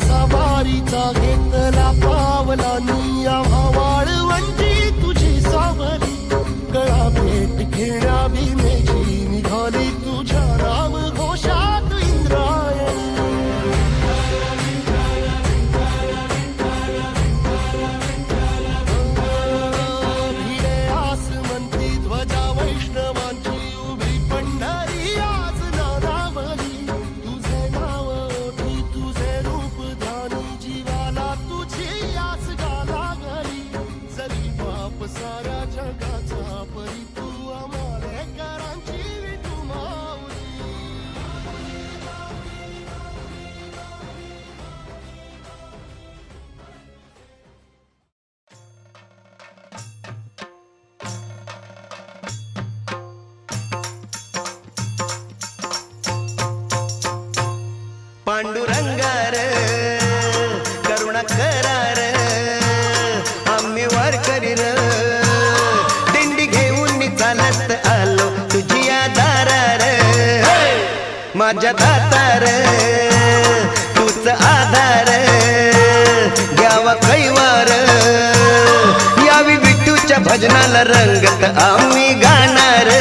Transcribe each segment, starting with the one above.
सवारीचा घेतला पावला निया वाळवंटी तुझी सावली गळा भेट घेण्या भीमेची निघाली तुझ्या राम घोषात इंद्रायणी भिडे आसमंती ध्वजा वैष्णवांची उभी पंढरी आज नारावली तुझे नाव ओठी तुझे रूप ध्यानी जीवाला तुझी आस लागली जरी बाप साऱ्या जगाचा परी तू आमालेकरांची विठू माऊली पांडुरंगार करुणा करार आम्ही वारकरी र दिंडी घेऊन चालत आलो तुझी दारार माझ्या दातार तूच आधार घ्यावा कैवार यावी विठूच्या भजनाला रंगत आम्ही गाणार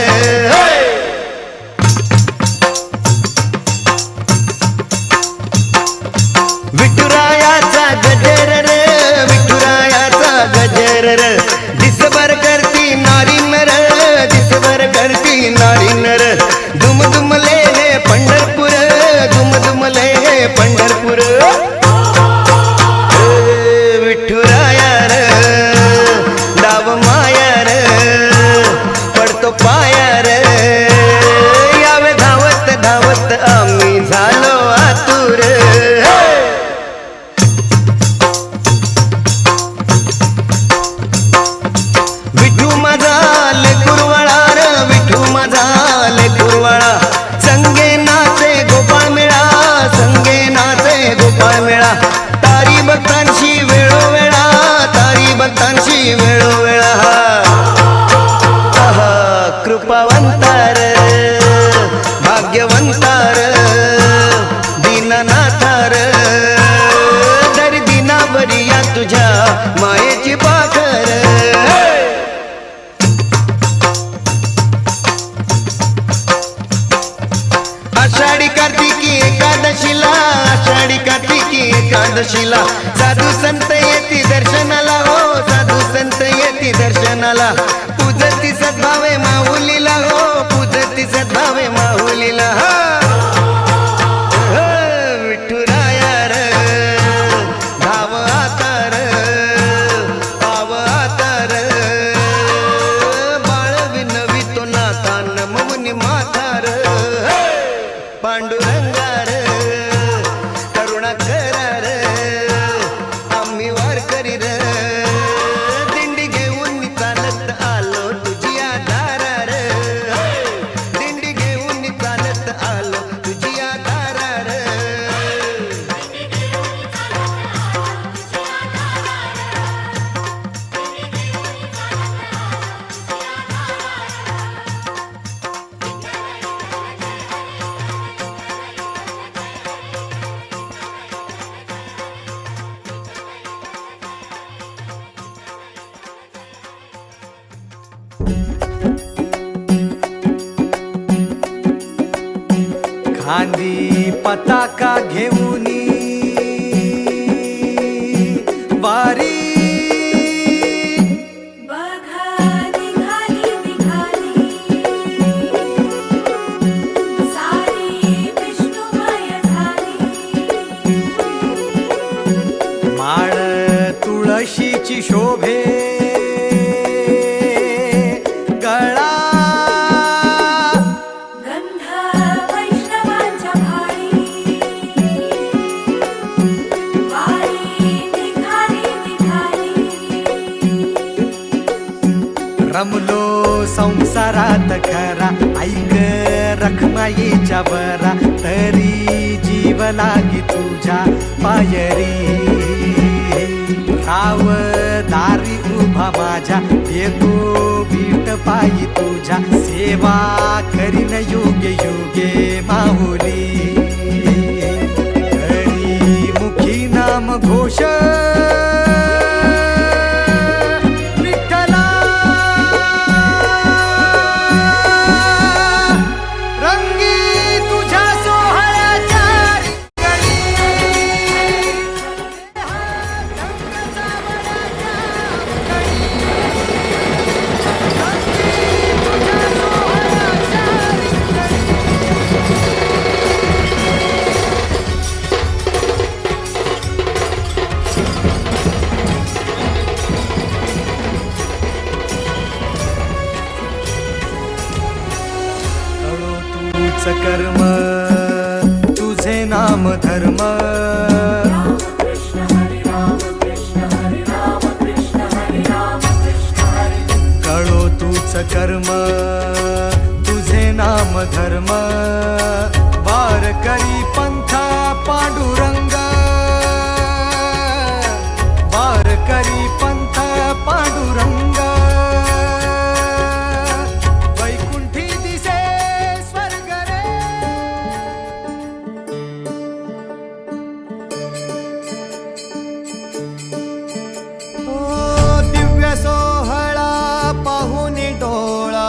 विठुरायाचा गजर रे विठुरायाचा गजर रे दिसभर करती नारी नर दिसभर करती नारी नर दुमदुमले हे पंढरपूर दुमदुमले हे पंढरपूर विठुराया रे डाव माया रे पडतो पाया रे यावे धावत धावत आम्ही झालो आतुर विठू माझा लेकुरवाळा रे विठू माझा लेकुरवाळा संगे नाचे गोपाळ मेळा संगे नाचे गोपाळ मेळा तारी भक्तांशी वेळोवेळा तारी भक्तांशी वेळोवेळा कृपावंतार भाग्यवंतार दीननाथार दर दिनावरी या तुझ्या मायेची पाखर आषाढी कार्तिकी एकादशीला आषाढी कार्तिकी एकादशीला साधू संत येती दर्शनाला हो साधू संत येती दर्शनाला पूजती सद्भावे माऊलीला हो पूजती सद्भावे माऊलीला विठुराया रे धाव आतार पाव आतार बाळ विनवी तो नाता नमवनी मातार पांडुरंगार करुणा करार आम्ही वारकरी र दिंडी घेऊन चालत आलो तुझी दारार दिंडी घेऊन चालत आलो तुझी दारार खांदी पताका घेऊनी वारी बघा निघाली निघाली सारी विष्णुमय झाली माळ तुळशीची शोभे गळा गंध वैष्णवांच्या भाळी वारी निघाली निघाली रमलो संसारात खरा ऐक रखमाईच्या बरा तरी जीव लागी तुझ्या पायरी राव दारी उभा माझ्या येतो बीट पायी तुझ्या सेवा करीन योग्य योगे माहुली हरी मुखी राम धर्म राम कृष्ण हरे राम कृष्ण हरे राम कृष्ण हरे राम कृष्ण हरे कळो तूच कर्म तुझे नाम धर्म वार करी पंथा पांडुरंग वार करी पंथा पांडुरंग वैकुंठी दिसे स्वर्ग रे ओ दिव्य सोहळा पाहुनी डोळा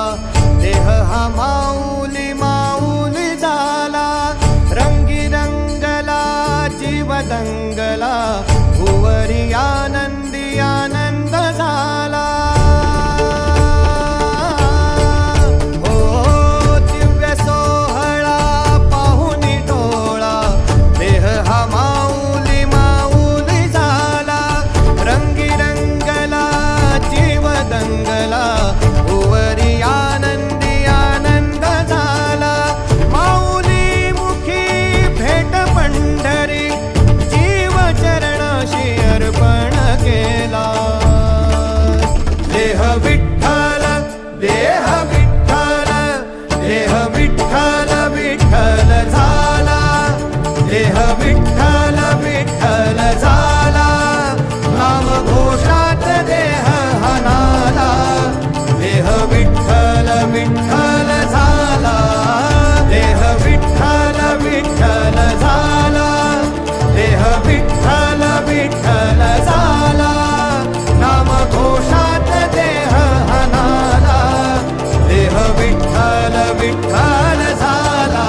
देह हा माऊली माऊली झाला रंगी रंगला जीव दंगला भुवरी आनंदी आनंद झाला ओ दिव्य सोहळा पाहुनी डोळा देह हा माऊली माऊली झाला रंगी रंगला जीव दंगला भुवरी आनंदी आनंद झाला माऊली मुखी भेट पंढरी जीव चरणाशी अर्पण केला देह विठ्ठल देह विठ्ठल देह विठ्ठल विठ्ठल झाला देह विठ्ठल विठ्ठल झाला नाम घोषात देह हनाला देह विठ्ठल विठ्ठल झाला देह विठ्ठल विठ्ठल झाला देह विठ्ठल विठ्ठल झाला नाम घोषात देह हनाला देह विठ्ठल विठ्ठल झाला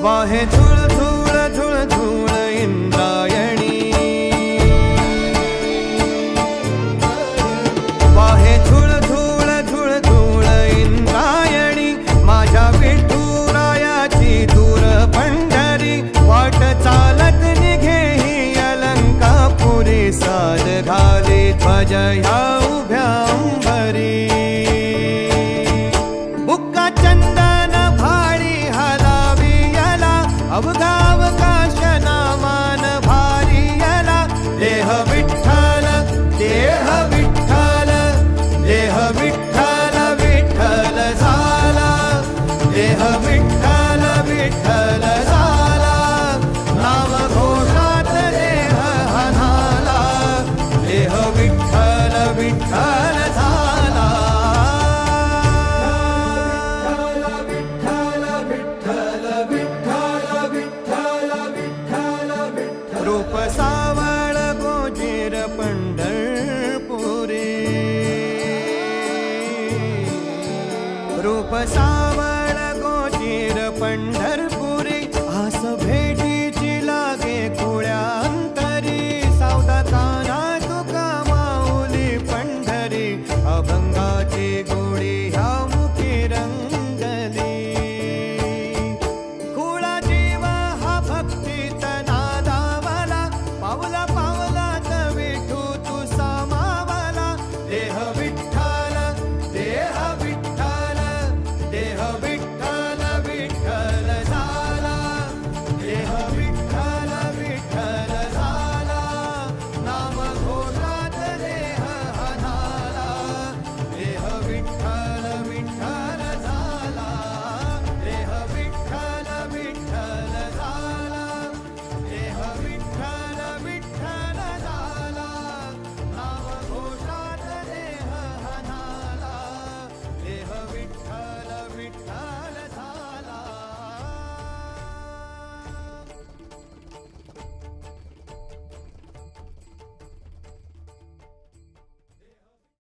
वाहे झुळ झुळ झुळ झुळ इंद्रायणी वाहे झुळ झुळ झुळ झुळ इंद्रायणी माझ्या विठुरायाची दूर पंढरी वाट चालत निघे ही अलंकापुरी साद घाली ध्वज ह्या उभ्या अंबरी बुक्का चंदन भाडी हलावी याला अवघावकाश नामान भारी याला देह विठ्ठल देह विठ्ठल देह विठ्ठल विठ्ठल झाला देह विठ्ठल विठ्ठल झाला नाम घोषात देह हनाला देह विठ्ठल विठ्ठल झाला रूप सावळ गोजीर पंढरपुरे रूप सावळ